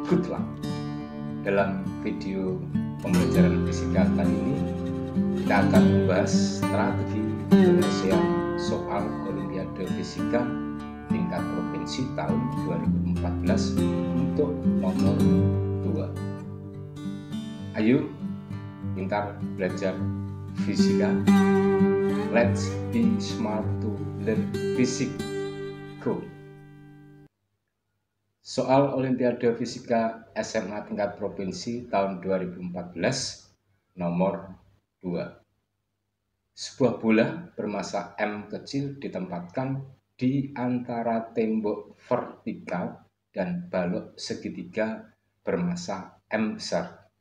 good luck. Dalam video pembelajaran fisika kali ini, kita akan membahas strategi penyelesaian soal Olimpiade Fisika tingkat provinsi tahun 2014 untuk nomor 2. Ayo, pintar belajar fisika. Let's be smart to learn physics. Go! Soal Olimpiade Fisika SMA tingkat provinsi tahun 2014 nomor 2. Sebuah bola bermasa M kecil ditempatkan di antara tembok vertikal dan balok segitiga bermasa M besar.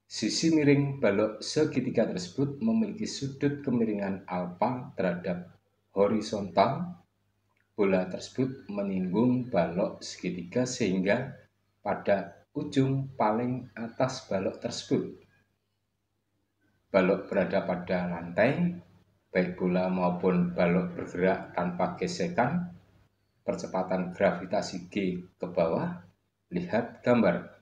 Sisi miring balok segitiga tersebut memiliki sudut kemiringan alfa terhadap horizontal. Bola tersebut menyinggung balok segitiga sehingga pada ujung paling atas balok tersebut balok berada pada lantai, baik bola maupun balok bergerak tanpa gesekan, percepatan gravitasi G ke bawah. Lihat gambar.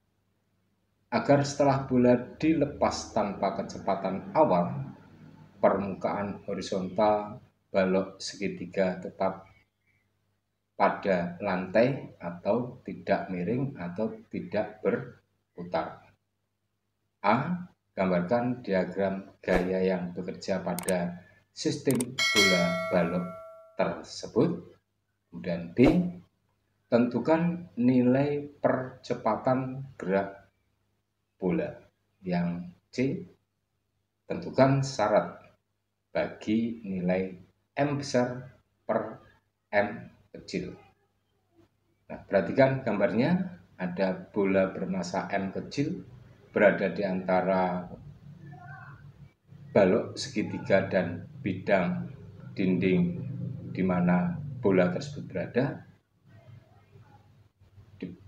Agar setelah bola dilepas tanpa kecepatan awal, permukaan horizontal balok segitiga tetap pada lantai atau tidak miring atau tidak berputar. A. Gambarkan diagram gaya yang bekerja pada sistem bola balok tersebut. Kemudian B. Tentukan nilai percepatan gerak bola. Yang C. Tentukan syarat bagi nilai M besar per M kecil. Nah, perhatikan gambarnya, ada bola bermasa M kecil berada di antara balok segitiga dan bidang dinding di mana bola tersebut berada.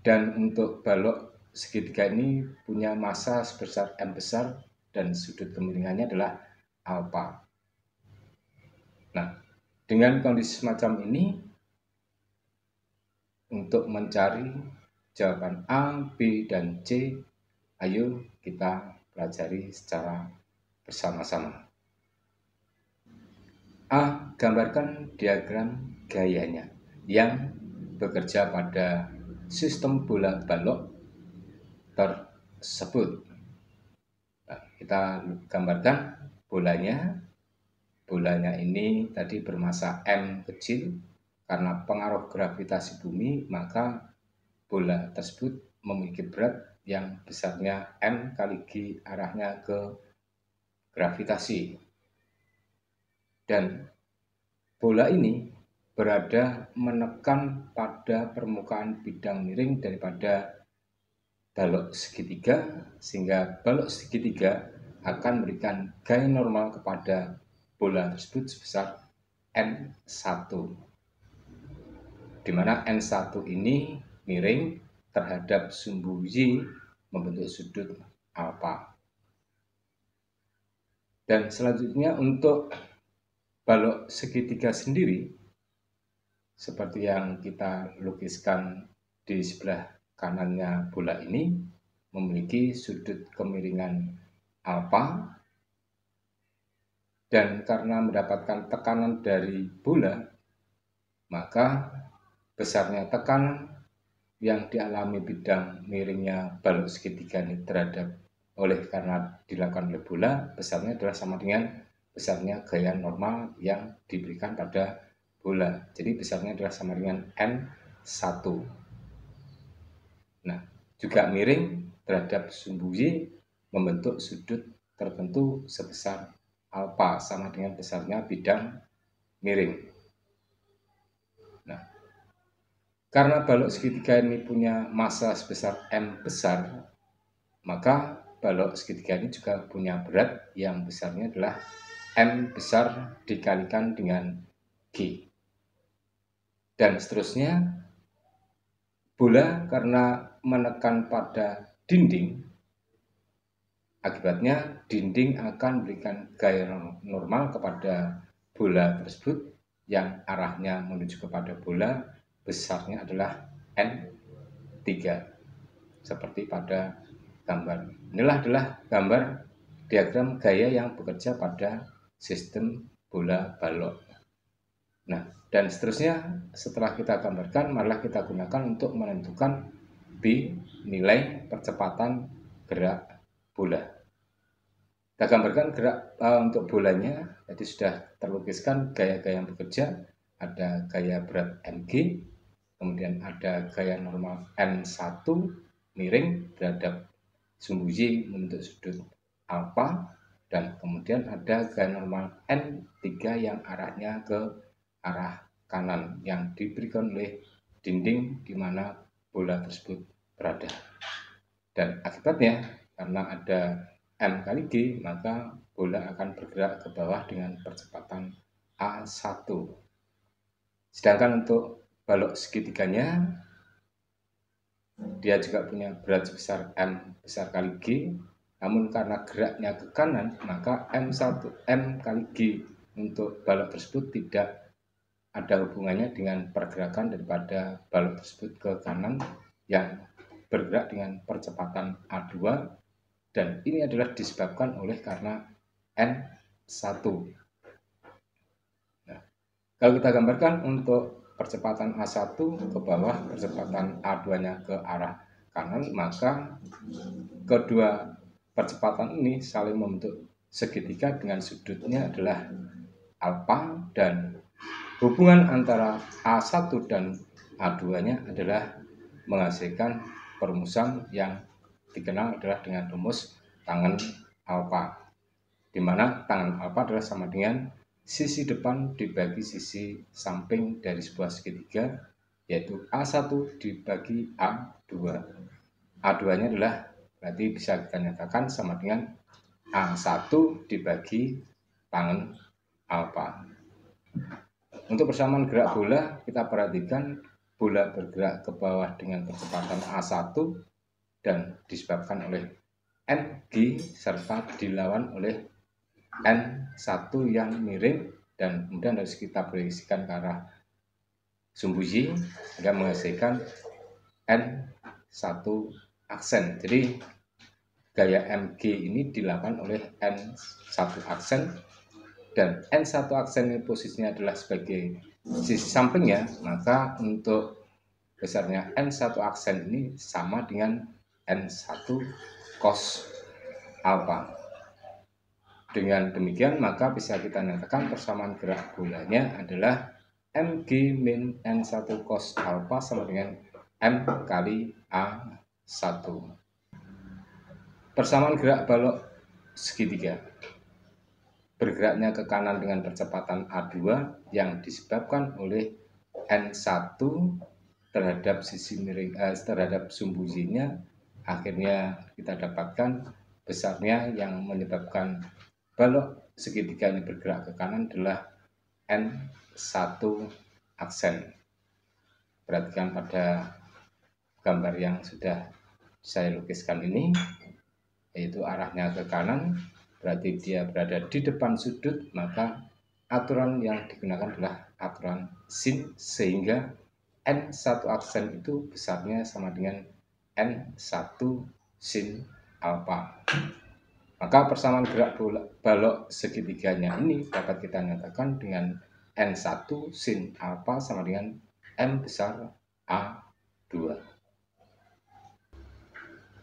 Dan untuk balok segitiga ini punya massa sebesar M besar dan sudut kemiringannya adalah alfa. Nah, dengan kondisi semacam ini, untuk mencari jawaban A, B, dan C, ayo kita pelajari secara bersama-sama. A. Gambarkan diagram gayanya yang bekerja pada sistem bola balok tersebut. Nah, kita gambarkan bolanya. Bolanya ini tadi bermasa M kecil. Karena pengaruh gravitasi bumi, maka bola tersebut memiliki berat yang besarnya M kali G arahnya ke gravitasi. Dan bola ini berada menekan pada permukaan bidang miring daripada balok segitiga, sehingga balok segitiga akan memberikan gaya normal kepada bola tersebut sebesar N1. Di mana N1 ini miring terhadap sumbu Y membentuk sudut alfa. Dan selanjutnya untuk balok segitiga sendiri, seperti yang kita lukiskan di sebelah kanannya bola ini, memiliki sudut kemiringan alfa. Dan karena mendapatkan tekanan dari bola, maka besarnya tekanan yang dialami bidang miringnya balok segitiga ini terhadap karena dilakukan oleh bola, besarnya adalah sama dengan besarnya gaya normal yang diberikan pada bola. Jadi besarnya adalah sama dengan N1. Nah, juga miring terhadap sumbu Y membentuk sudut tertentu sebesar alfa, sama dengan besarnya bidang miring. Nah, karena balok segitiga ini punya massa sebesar M besar, maka balok segitiga ini juga punya berat yang besarnya adalah M besar dikalikan dengan G. Dan seterusnya, bola karena menekan pada dinding, akibatnya dinding akan memberikan gaya normal kepada bola tersebut yang arahnya menuju kepada bola, besarnya adalah N3. seperti pada gambar. Inilah adalah gambar diagram gaya yang bekerja pada sistem bola balok. Nah, dan seterusnya setelah kita gambarkan, marilah kita gunakan untuk menentukan B, nilai percepatan gerak bola. Kita gambarkan gerak untuk bolanya, jadi sudah terlukiskan gaya-gaya yang bekerja. Ada gaya berat mg, kemudian ada gaya normal n1 miring terhadap sumbu y membentuk sudut alfa, dan kemudian ada gaya normal n3 yang arahnya ke arah kanan yang diberikan oleh dinding di mana bola tersebut berada. Dan akibatnya karena ada M kali G, maka bola akan bergerak ke bawah dengan percepatan A1. Sedangkan untuk balok segitiganya, dia juga punya berat sebesar M besar kali G, namun karena geraknya ke kanan, maka M kali G untuk balok tersebut tidak ada hubungannya dengan pergerakan daripada balok tersebut ke kanan yang bergerak dengan percepatan A2, dan ini adalah disebabkan oleh karena N1. Nah, kalau kita gambarkan untuk percepatan A1 ke bawah, percepatan A2-nya ke arah kanan, maka kedua percepatan ini saling membentuk segitiga dengan sudutnya adalah alfa, dan hubungan antara A1 dan A2-nya adalah menghasilkan perumusan yang dikenal adalah dengan rumus tangen alfa, di mana tangen alfa adalah sama dengan sisi depan dibagi sisi samping dari sebuah segitiga, yaitu A1 dibagi A2. A2-nya adalah berarti bisa kita nyatakan sama dengan A1 dibagi tangen alfa. Untuk persamaan gerak bola, kita perhatikan bola bergerak ke bawah dengan percepatan A1 dan disebabkan oleh Ng serta dilawan oleh N1 yang miring, dan kemudian harus kita proyeksikan ke arah sumbu Y sehingga menghasilkan N1 aksen. Jadi gaya Mg ini dilakukan oleh N1 aksen, dan N1 aksen ini posisinya adalah sebagai sisi sampingnya, maka untuk besarnya N1 aksen ini sama dengan N1 cos alfa. Dengan demikian maka bisa kita nyatakan persamaan gerak bolanya adalah Mg min N1 cos alfa sama dengan M kali A1. Persamaan gerak balok segitiga bergeraknya ke kanan dengan percepatan A2 yang disebabkan oleh N1 terhadap sisi miring terhadap sumbu Y-nya, akhirnya kita dapatkan besarnya yang menyebabkan balok segitiga ini bergerak ke kanan adalah N1 aksen. Perhatikan pada gambar yang sudah saya lukiskan ini, yaitu arahnya ke kanan, berarti dia berada di depan sudut, maka aturan yang digunakan adalah aturan sin, sehingga N1 aksen itu besarnya sama dengan N1 sin alfa. Maka persamaan gerak balok segitiganya ini dapat kita nyatakan dengan N1 sin alfa sama dengan M besar A2.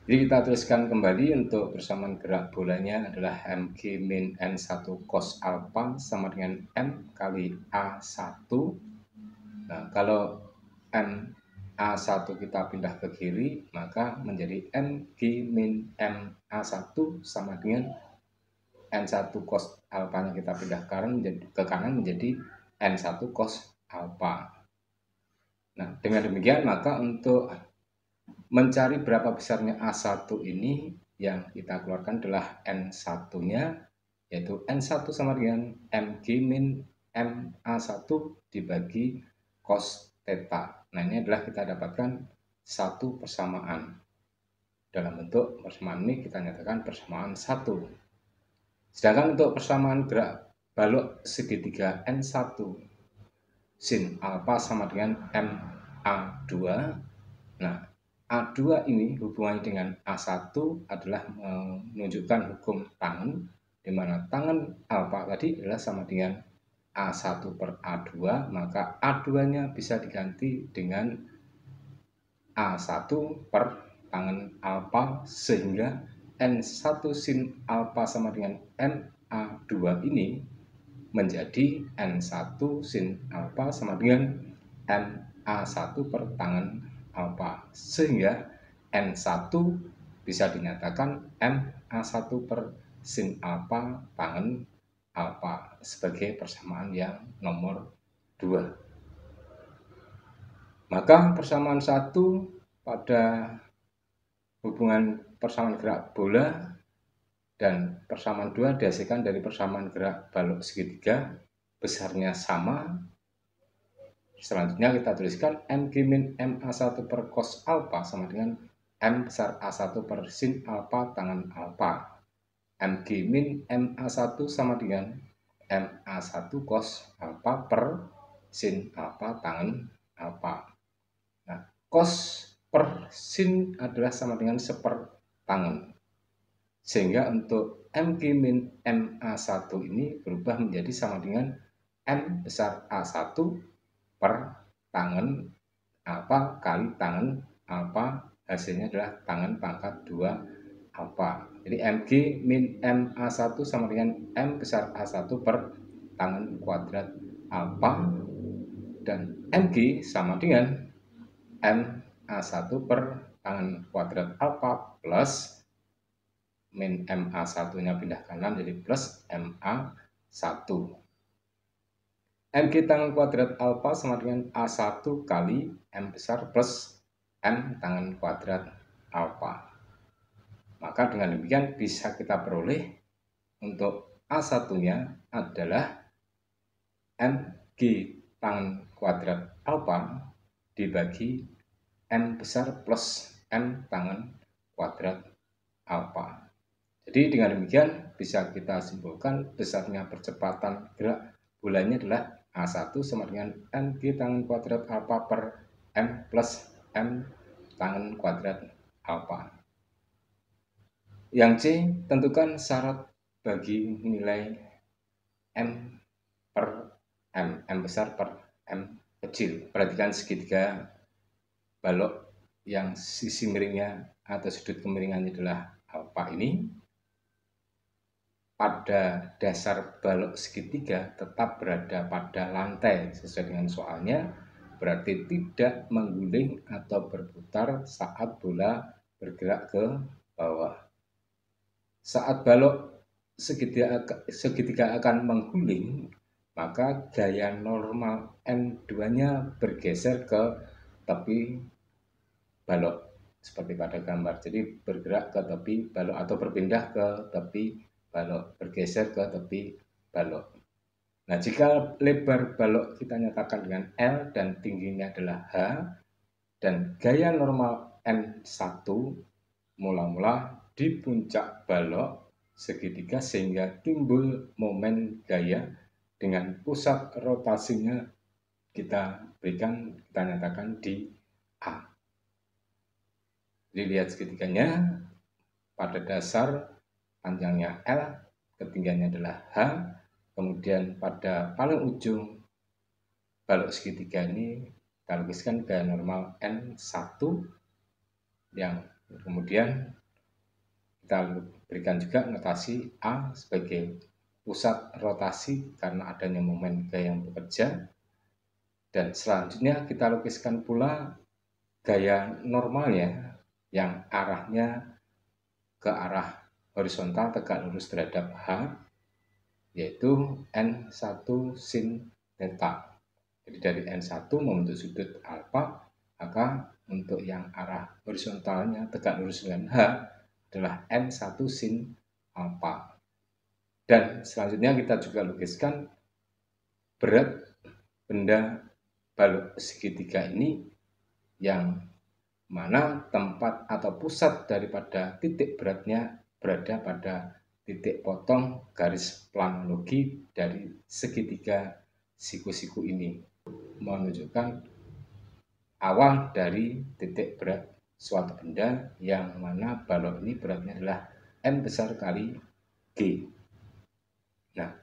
Jadi kita tuliskan kembali untuk persamaan gerak bolanya adalah Mg min N1 cos alfa sama dengan M kali A1. Nah, kalau M A1 kita pindah ke kiri, maka menjadi Mg min M A1 sama dengan N1 cos alfanya kita pindah ke kanan menjadi N1 cos alfa. Nah, dengan demikian maka untuk mencari berapa besarnya A1 ini, yang kita keluarkan adalah N1-nya, yaitu N1 sama dengan Mg min M A1 dibagi cos theta. Nah, ini adalah kita dapatkan satu persamaan. Dalam bentuk persamaan ini kita nyatakan persamaan 1. Sedangkan untuk persamaan gerak balok segitiga N1 sin alfa sama dengan MA2. Nah, A2 ini hubungannya dengan A1 adalah menunjukkan hukum tangen, di mana tangen alfa tadi adalah sama dengan A1 per A2, maka A2-nya bisa diganti dengan A1 per tangen alfa, sehingga N1 sin alfa sama dengan NA2 ini menjadi N1 sin alfa sama dengan NA1 per tangen alfa, sehingga N1 bisa dinyatakan NA1 per sin alfa tangen alfa sebagai persamaan yang nomor 2. Maka persamaan 1 pada hubungan persamaan gerak bola dan persamaan 2 dihasilkan dari persamaan gerak balok segitiga, besarnya sama. Selanjutnya kita tuliskan MG min MA1 per cos alfa sama dengan M besar A1 per sin alfa tangen alfa. MG min MA1 sama dengan MA1 cos alfa per sin alfa tangen alfa. Nah, cos per sin adalah sama dengan sepertangen. Sehingga untuk MG min MA1 ini berubah menjadi sama dengan M besar A1 per tangen alfa kali tangen alfa, hasilnya adalah tangen pangkat 2 alfa. Jadi MG min MA1 sama dengan M besar A1 per tangen kuadrat alfa, dan MG sama dengan MA1 per tangen kuadrat alfa plus min MA1-nya pindah kanan jadi plus MA1. MG tangen kuadrat alfa sama dengan A1 kali M besar plus M tangen kuadrat alfa. Maka dengan demikian bisa kita peroleh untuk A1-nya adalah MG tangen kuadrat alfa dibagi M besar plus M tangen kuadrat alfa. Jadi dengan demikian bisa kita simpulkan besarnya percepatan gerak bolanya adalah A1 sama dengan MG tangen kuadrat alfa per M plus M tangen kuadrat alfa. Yang C, tentukan syarat bagi nilai M per M besar per M kecil. Perhatikan segitiga balok yang sisi miringnya atau sudut kemiringannya adalah alfa ini. Pada dasar balok segitiga tetap berada pada lantai sesuai dengan soalnya, berarti tidak mengguling atau berputar saat bola bergerak ke bawah. Saat balok segitiga akan mengguling, maka gaya normal N2-nya bergeser ke tepi balok seperti pada gambar. Jadi bergerak ke tepi balok atau berpindah ke tepi balok, bergeser ke tepi balok. Nah, jika lebar balok kita nyatakan dengan L dan tingginya adalah H, dan gaya normal N1 mula-mula di puncak balok segitiga sehingga timbul momen gaya dengan pusat rotasinya kita nyatakan di A. Jadi lihat segitiganya, pada dasar panjangnya L, ketinggiannya adalah H, kemudian pada paling ujung balok segitiga ini kita lukiskan gaya normal N1 yang kemudian kita berikan juga notasi A sebagai pusat rotasi karena adanya momen gaya yang bekerja, dan selanjutnya kita lukiskan pula gaya normalnya yang arahnya ke arah horizontal tegak lurus terhadap H, yaitu N1 sin theta. Jadi dari N1 membentuk sudut alfa, maka untuk yang arah horizontalnya tegak lurus dengan H adalah N1 sin alfa. Dan selanjutnya kita juga lukiskan berat benda balok segitiga ini, yang mana tempat atau pusat daripada titik beratnya berada pada titik potong garis planologi dari segitiga siku-siku ini, menunjukkan awal dari titik berat suatu benda yang mana balok ini beratnya adalah M besar kali G. Nah,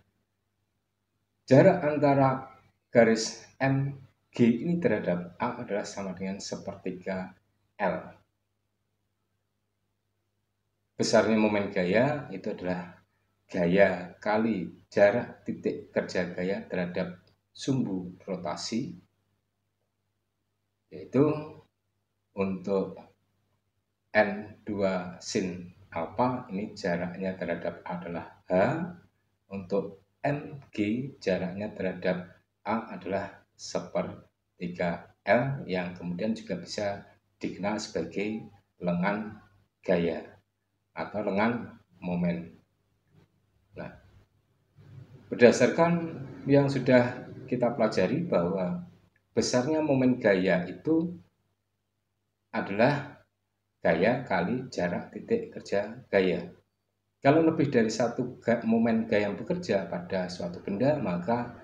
jarak antara garis MG ini terhadap A adalah sama dengan sepertiga L. Besarnya momen gaya itu adalah gaya kali jarak titik kerja gaya terhadap sumbu rotasi, yaitu untuk N2 sin alpha ini jaraknya terhadap A adalah H, untuk MG jaraknya terhadap A adalah sepertiga L yang kemudian juga bisa dikenal sebagai lengan gaya atau lengan momen. Nah, berdasarkan yang sudah kita pelajari bahwa besarnya momen gaya itu adalah gaya kali jarak titik kerja gaya. Kalau lebih dari satu momen gaya yang bekerja pada suatu benda, maka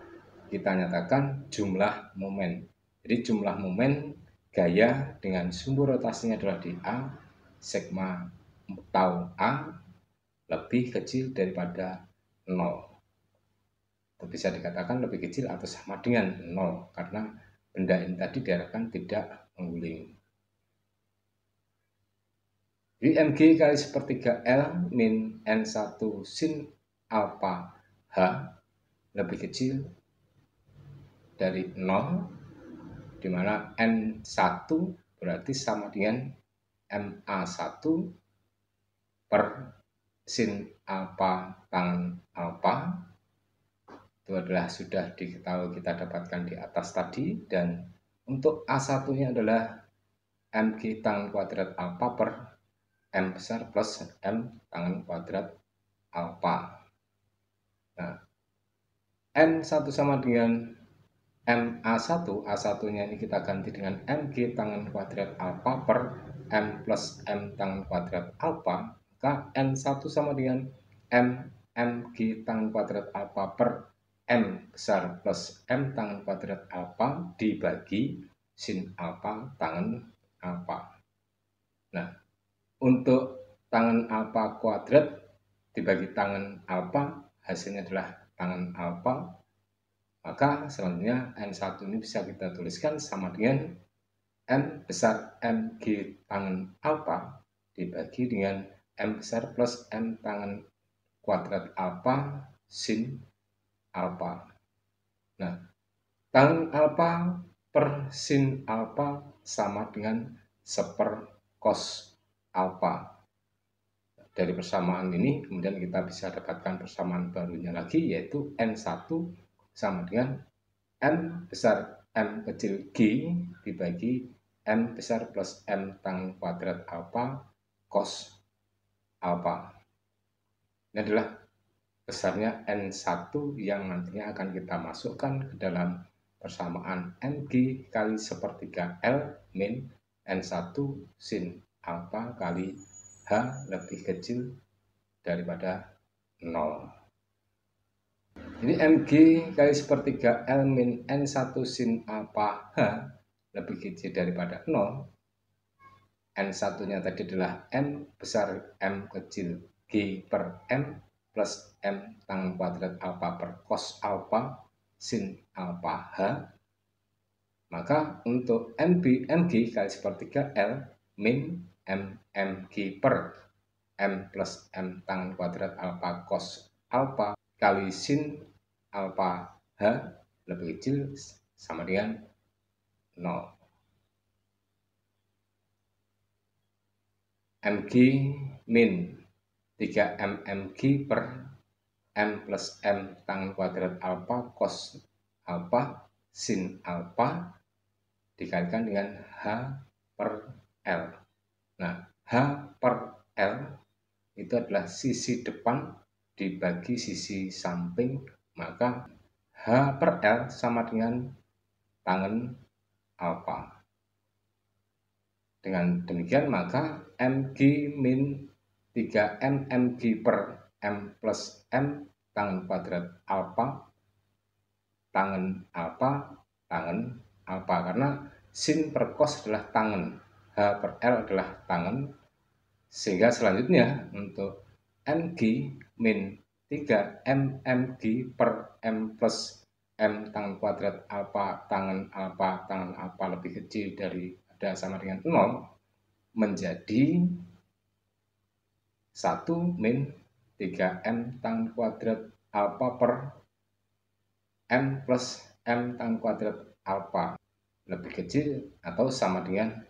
kita nyatakan jumlah momen. Jadi jumlah momen gaya dengan sumbu rotasinya adalah di A, sigma tau A lebih kecil daripada 0. Itu bisa dikatakan lebih kecil atau sama dengan 0 karena benda ini tadi diarahkan tidak mengguling. Jadi Mg kali sepertiga L min N1 sin alpha H lebih kecil dari 0, di mana N1 berarti sama dengan MA1 per sin alpha tangen alpha. Itu adalah sudah diketahui kita dapatkan di atas tadi, dan untuk A1-nya adalah Mg tangen kuadrat alpha per M besar plus M tangen kuadrat alpha. Nah, N1 sama dengan MA1, A1-nya ini kita ganti dengan Mg tangen kuadrat alpha per M plus M tangen kuadrat alpha, maka N1 sama dengan Mg tangen kuadrat alpha per M besar plus M tangen kuadrat alpha dibagi sin alpha tangen alpha. Nah, untuk tangen alpha kuadrat dibagi tangen alpha, hasilnya adalah tangen alpha. Maka selanjutnya N1 ini bisa kita tuliskan sama dengan M besar Mg tangen alpha dibagi dengan M besar plus M tangen kuadrat alpha sin alpha. Nah, tangen alpha per sin alpha sama dengan seper cos alpha. Dari persamaan ini kemudian kita bisa dapatkan persamaan barunya lagi, yaitu N1 sama dengan M besar M kecil G dibagi M besar plus M tangen kuadrat alpha cos alpha. Ini adalah besarnya N1 yang nantinya akan kita masukkan ke dalam persamaan Mg kali sepertiga L min N1 sin alpha kali H lebih kecil daripada 0. Jadi Mg kali sepertiga L min N1 sin alpha H lebih kecil daripada 0. N1-nya tadi adalah M besar M kecil G per M plus M tangen kuadrat alpha per cos alpha sin alpha H. Maka untuk Mg kali sepertiga L min Mg per M plus M tangen kuadrat alpha cos alpha kali sin alpha H lebih kecil sama dengan 0. Mg min 3 Mg per M plus M tangen kuadrat alpha cos alpha sin alpha dikalikan dengan H per L. Nah, H per L itu adalah sisi depan dibagi sisi samping, maka H per L sama dengan tangen alpha. Dengan demikian maka Mg min 3M Mg per M plus M tangen kuadrat alpha tangen alpha karena sin per cos adalah tangen. H per L adalah tangan, sehingga selanjutnya untuk mg min 3 mmg per m plus m tangan kuadrat alfa tangan alfa lebih kecil dari ada sama dengan 0 menjadi 1 min 3m tangan kuadrat alfa per m plus m tangan kuadrat alfa lebih kecil atau sama dengan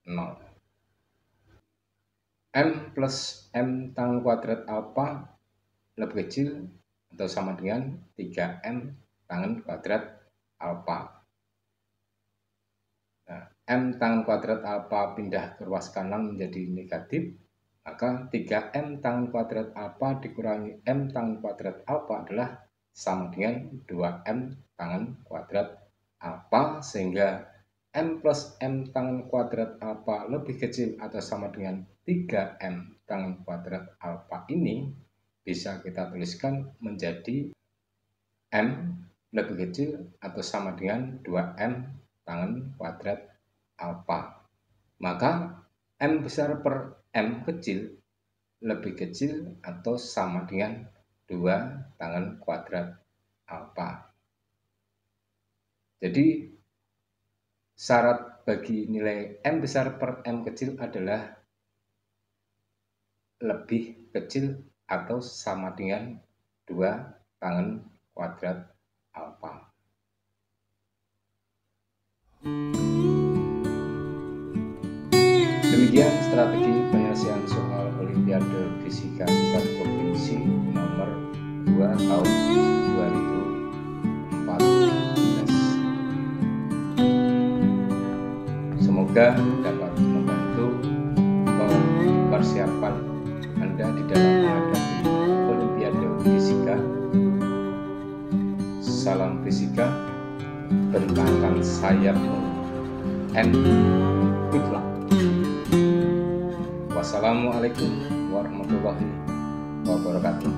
0. M plus m tangan kuadrat alfa lebih kecil atau sama dengan 3m tangan kuadrat alfa. Nah, m tangan kuadrat alfa pindah ke ruas kanan menjadi negatif, maka 3m tangan kuadrat alfa dikurangi m tangan kuadrat alfa adalah sama dengan 2m tangan kuadrat alfa, sehingga m plus m tangan kuadrat alfa lebih kecil atau sama dengan 3m tangan kuadrat alfa ini bisa kita tuliskan menjadi m lebih kecil atau sama dengan 2m tangan kuadrat alfa. Maka m besar per m kecil lebih kecil atau sama dengan 2 tangan kuadrat alfa. Jadi syarat bagi nilai m besar per m kecil adalah lebih kecil atau sama dengan 2 tangan kuadrat alfa. Demikian strategi penyelesaian soal Olimpiade Fisika tingkat provinsi nomor 2 tahun 2014. Semoga dapat membantu persiapan Anda di dalam menghadapi Olimpiade Fisika. Salam fisika, bentangkan sayapmu, and good luck. Wassalamualaikum warahmatullahi wabarakatuh.